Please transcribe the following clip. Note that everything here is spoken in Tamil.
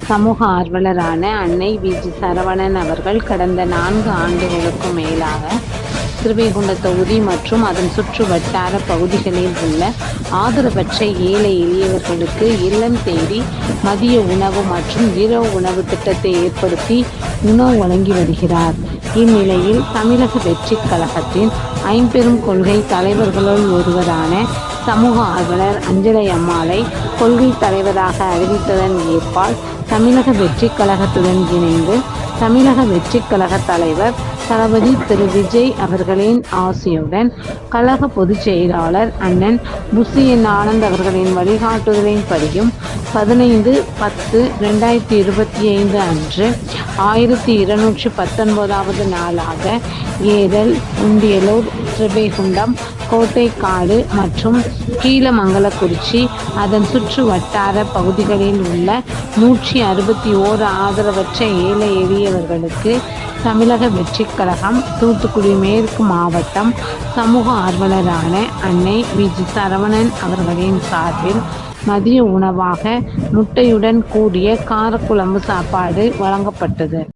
சமூக ஆர்வலரான அன்னை வி.ஜி. சரவணன் அவர்கள் கடந்த 4 ஆண்டுகளுக்கும் மேலாக ஸ்ரீவைகுண்டம் தொகுதி மற்றும் அதன் சுற்று வட்டார பகுதிகளில் உள்ள ஆதரவற்ற ஏழை எளியவர்களுக்கு இல்லம் தேடி மதிய உணவு மற்றும் இரவு உணவு திட்டத்தை ஏற்படுத்தி உணவு வழங்கி வருகிறார். இந்நிலையில் தமிழக வெற்றிக் கழகத்தின் ஐம்பெரும் கொள்கை தலைவர்களுள் ஒருவரான சமூக ஆர்வலர் அஞ்சலை அம்மாளை கொள்கை தலைவராக அறிவித்ததன் ஏற்பால் தமிழக வெற்றிக் கழகத்துடன் இணைந்து தமிழக வெற்றிக் கழக தலைவர் தளபதி திரு விஜய் அவர்களின் ஆசியுடன் கழக பொதுச் செயலாளர் அண்ணன் புசியன் ஆனந்த் அவர்களின் வழிகாட்டுதலின்படியும் 15/10/2025 அன்று 1219வது நாளாக ஏரல், உண்டியலூர், ஸ்ரீவைகுண்டம், கோட்டைக்காடு மற்றும் கீழமங்கலக்குறிச்சி அதன் சுற்று வட்டார பகுதிகளில் உள்ள 161 ஆதரவற்ற ஏழை எளியவர்களுக்கு தமிழக வெற்றிக் கழகம் தூத்துக்குடி மேற்கு மாவட்டம் சமூக ஆர்வலரான அன்னை வி.ஜி. சரவணன் அவர்களின் சார்பில் மதிய உணவாக முட்டையுடன் கூடிய காரக்குழம்பு சாப்பாடு வழங்கப்பட்டது.